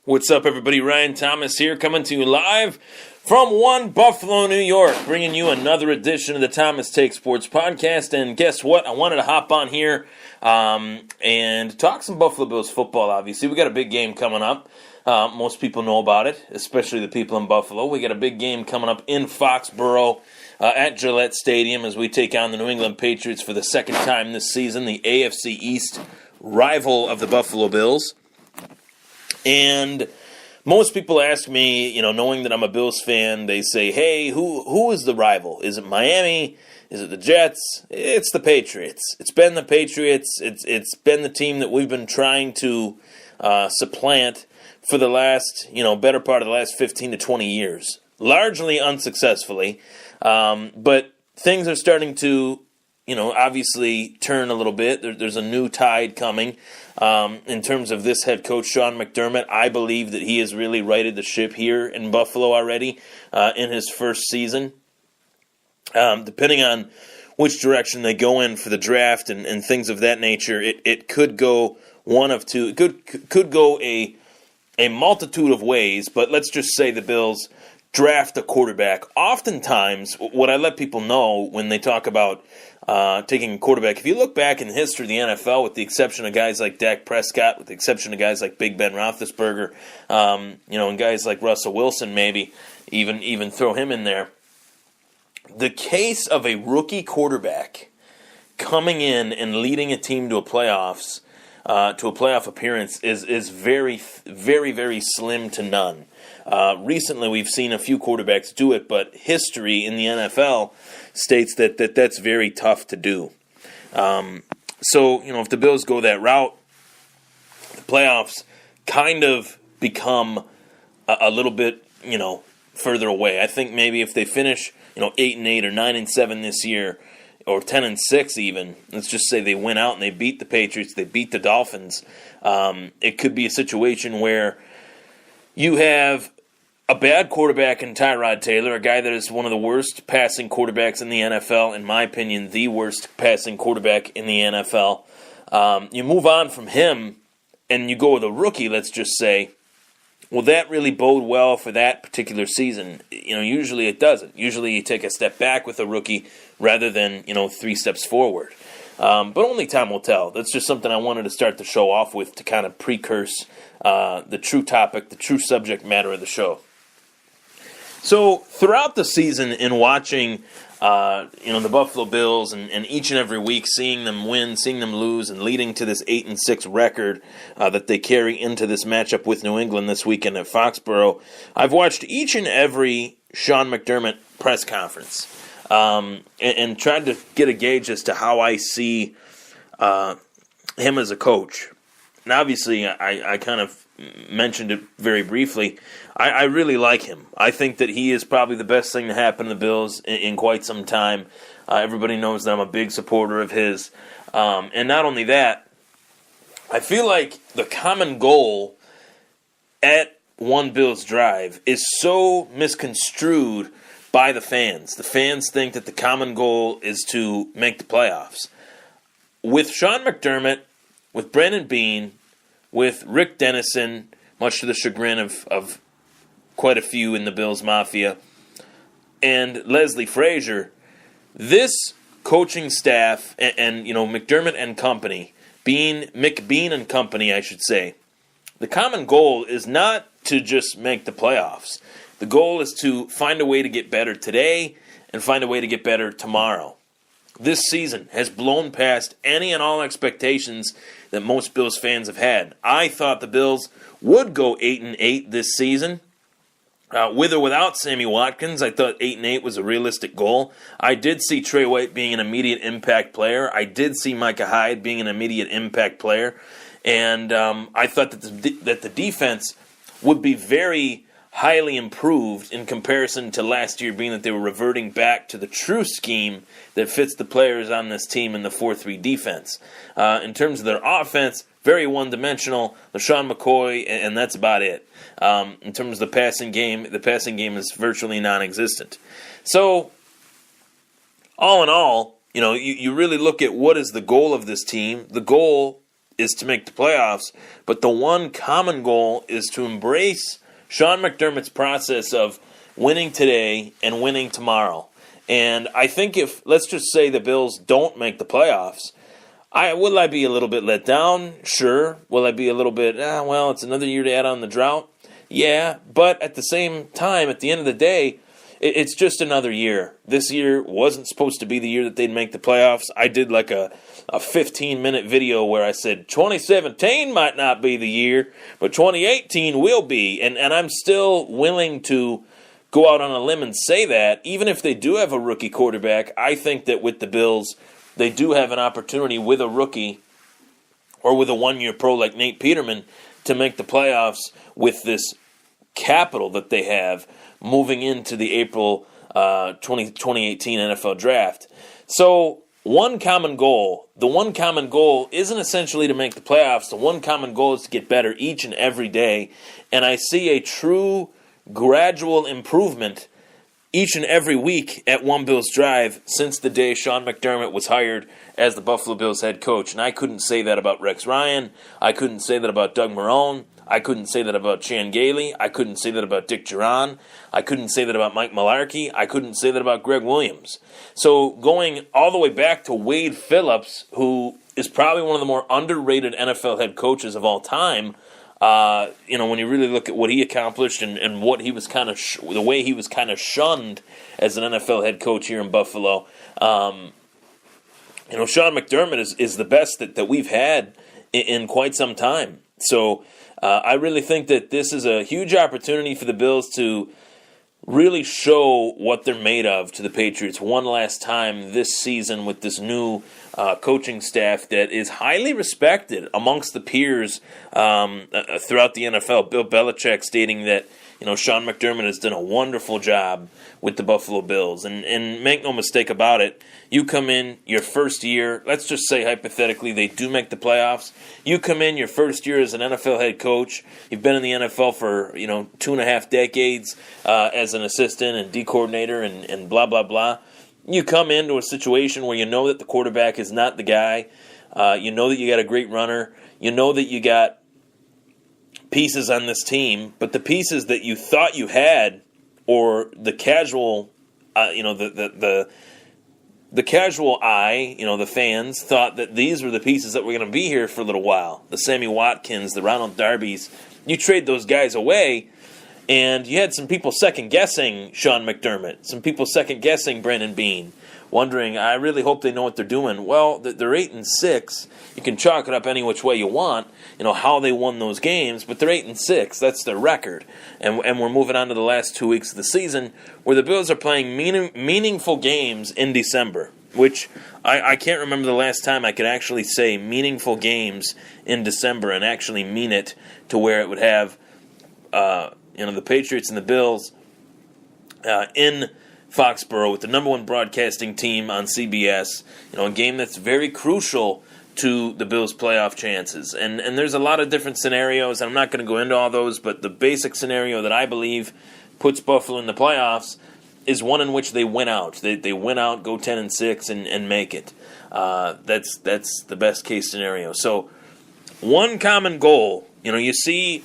What's up, everybody? Ryan Thomas here, coming to you live from One Buffalo, New York, bringing you another edition of the Thomas Take Sports Podcast. And guess what? I wanted to hop on here and talk some Buffalo Bills football, obviously. We got a big game coming up. Most people know about it, especially the people in Buffalo. We got a big game coming up in Foxborough at Gillette Stadium as we take on the New England Patriots for the second time this season, the AFC East rival of the Buffalo Bills. And most people ask me, knowing that I'm a Bills fan, they say, hey, who is the rival? Is it Miami? Is it the Jets? It's the Patriots. It's been the Patriots. It's been the team that we've been trying to supplant for the last, better part of the last 15 to 20 years. Largely unsuccessfully. But things are starting to, obviously turn a little bit. There's a new tide coming. In terms of this head coach, Sean McDermott, I believe that he has really righted the ship here in Buffalo already in his first season. Depending on which direction they go in for the draft and things of that nature, it could go one of two. It could go a multitude of ways, but let's just say the Bills draft a quarterback. Oftentimes, what I let people know when they talk about taking a quarterback, if you look back in the history of the NFL, with the exception of guys like Dak Prescott, with the exception of guys like Big Ben Roethlisberger, and guys like Russell Wilson, maybe even throw him in there, the case of a rookie quarterback coming in and leading a team to a playoff appearance is very, very, very slim to none. Recently, we've seen a few quarterbacks do it, but history in the NFL states that that's very tough to do. So, if the Bills go that route, the playoffs kind of become a little bit, further away. I think maybe if they finish, 8-8 or 9-7 this year, or 10-6 even, let's just say they win out and they beat the Patriots, they beat the Dolphins, it could be a situation where you have a bad quarterback in Tyrod Taylor, a guy that is one of the worst passing quarterbacks in the NFL, in my opinion, the worst passing quarterback in the NFL. You move on from him and you go with a rookie, let's just say. Will that really bode well for that particular season? Usually it doesn't. Usually you take a step back with a rookie rather than, 3 steps forward. But only time will tell. That's just something I wanted to start the show off with to kind of precurse the true topic, the true subject matter of the show. So throughout the season, in watching, the Buffalo Bills, and each and every week seeing them win, seeing them lose, and leading to this 8-6 record that they carry into this matchup with New England this weekend at Foxborough, I've watched each and every Sean McDermott press conference and tried to get a gauge as to how I see him as a coach. And obviously, I kind of mentioned it very briefly. I really like him. I think that he is probably the best thing to happen to the Bills in quite some time. Everybody knows that I'm a big supporter of his. And not only that, I feel like the common goal at One Bills Drive is so misconstrued by the fans. The fans think that the common goal is to make the playoffs. With Sean McDermott, with Brandon Beane, with Rick Dennison, much to the chagrin of quite a few in the Bills Mafia, and Leslie Frazier, this coaching staff and McDermott and company, Mick Beane and company, I should say, the common goal is not to just make the playoffs. The goal is to find a way to get better today and find a way to get better tomorrow. This season has blown past any and all expectations that most Bills fans have had. I thought the Bills would go 8-8 this season. With or without Sammy Watkins, I thought 8-8 was a realistic goal. I did see Trey White being an immediate impact player. I did see Micah Hyde being an immediate impact player. And I thought that the defense would be very highly improved in comparison to last year, being that they were reverting back to the true scheme that fits the players on this team in the 4-3 defense. In terms of their offense, very one-dimensional, LaShawn McCoy, and that's about it. In terms of the passing game is virtually non-existent. So, all in all, you really look at what is the goal of this team. The goal is to make the playoffs, but the one common goal is to embrace Sean McDermott's process of winning today and winning tomorrow. And I think if, let's just say the Bills don't make the playoffs, will I be a little bit let down? Sure. Will I be a little bit, well, it's another year to add on the drought? Yeah, but at the same time, at the end of the day, it's just another year. This year wasn't supposed to be the year that they'd make the playoffs. I did like a 15-minute video where I said 2017 might not be the year, but 2018 will be. And I'm still willing to go out on a limb and say that. Even if they do have a rookie quarterback, I think that with the Bills, they do have an opportunity with a rookie or with a one-year pro like Nate Peterman to make the playoffs with this capital that they have moving into the April 2018 NFL Draft. So the one common goal isn't essentially to make the playoffs. The one common goal is to get better each and every day. And I see a true gradual improvement each and every week at One Bills Drive since the day Sean McDermott was hired as the Buffalo Bills head coach. And I couldn't say that about Rex Ryan. I couldn't say that about Doug Marrone. I couldn't say that about Chan Gailey. I couldn't say that about Dick Duran. I couldn't say that about Mike Mularkey. I couldn't say that about Greg Williams. So going all the way back to Wade Phillips, who is probably one of the more underrated NFL head coaches of all time, when you really look at what he accomplished and what he was kind of the way he was kind of shunned as an NFL head coach here in Buffalo, Sean McDermott is the best that we've had in quite some time. So I really think that this is a huge opportunity for the Bills to really show what they're made of to the Patriots one last time this season with this new coaching staff that is highly respected amongst the peers throughout the NFL. Bill Belichick stating that Sean McDermott has done a wonderful job with the Buffalo Bills. And make no mistake about it, you come in your first year, let's just say hypothetically they do make the playoffs. You come in your first year as an NFL head coach. You've been in the NFL for 2.5 decades as an assistant and D coordinator and blah, blah, blah. You come into a situation where you know that the quarterback is not the guy. You know that you got a great runner. You know that you got pieces on this team, but the pieces that you thought you had, or the casual, the casual eye, the fans thought that these were the pieces that were going to be here for a little while. The Sammy Watkins, the Ronald Darbys. You trade those guys away, and you had some people second-guessing Sean McDermott, some people second-guessing Brandon Beane, wondering, I really hope they know what they're doing. Well, they're 8-6. You can chalk it up any which way you want, how they won those games, but they're 8-6. That's their record. And we're moving on to the last 2 weeks of the season where the Bills are playing meaningful games in December, which I can't remember the last time I could actually say meaningful games in December and actually mean it to where it would have the Patriots and the Bills in Foxborough with the number one broadcasting team on CBS, a game that's very crucial to the Bills' playoff chances. And there's a lot of different scenarios. I'm not going to go into all those, but the basic scenario that I believe puts Buffalo in the playoffs is one in which they win out. They win out, go 10-6, and make it. That's the best case scenario. So one common goal, you see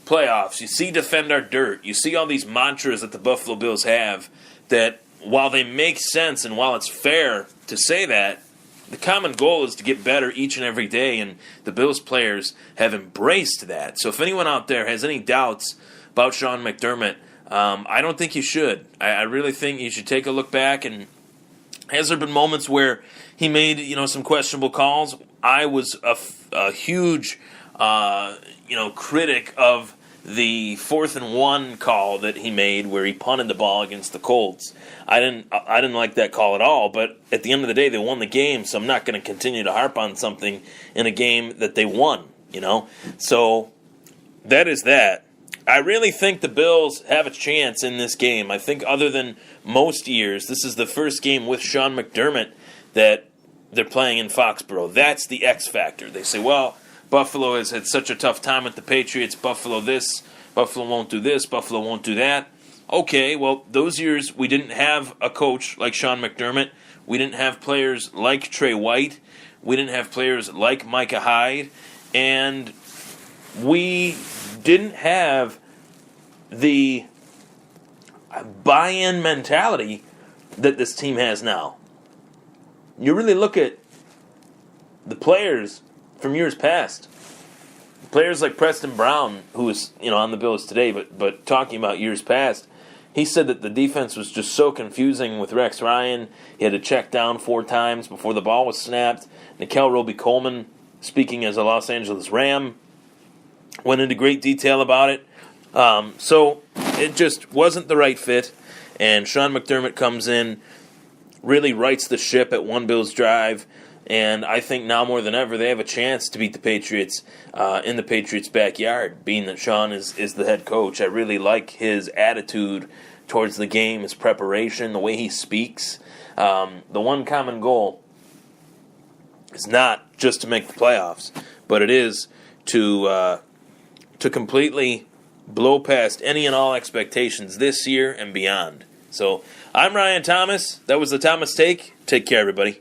playoffs, you see defend our dirt, you see all these mantras that the Buffalo Bills have that while they make sense and while it's fair to say that, the common goal is to get better each and every day, and the Bills players have embraced that. So if anyone out there has any doubts about Sean McDermott, I don't think you should. I really think you should take a look back. And has there been moments where he made some questionable calls? I was a huge critic of the 4th and 1 call that he made where he punted the ball against the Colts. I didn't like that call at all, but at the end of the day, they won the game, so I'm not going to continue to harp on something in a game that they won, So that is that. I really think the Bills have a chance in this game. I think other than most years, this is the first game with Sean McDermott that they're playing in Foxborough. That's the X factor. They say, well, Buffalo has had such a tough time with the Patriots. Buffalo this, Buffalo won't do this, Buffalo won't do that. Okay, well, those years we didn't have a coach like Sean McDermott. We didn't have players like Trey White. We didn't have players like Micah Hyde. and we didn't have the buy-in mentality that this team has now. You really look at the players from years past. Players like Preston Brown, who is on the Bills today, but talking about years past, he said that the defense was just so confusing with Rex Ryan. He had to check down 4 times before the ball was snapped. Nickell Robey-Coleman, speaking as a Los Angeles Ram, went into great detail about it. So it just wasn't the right fit. And Sean McDermott comes in, really rights the ship at one Bills drive. And I think now more than ever they have a chance to beat the Patriots in the Patriots' backyard, being that Sean is the head coach. I really like his attitude towards the game, his preparation, the way he speaks. The one common goal is not just to make the playoffs, but it is to completely blow past any and all expectations this year and beyond. So I'm Ryan Thomas. That was the Thomas Take. Take care, everybody.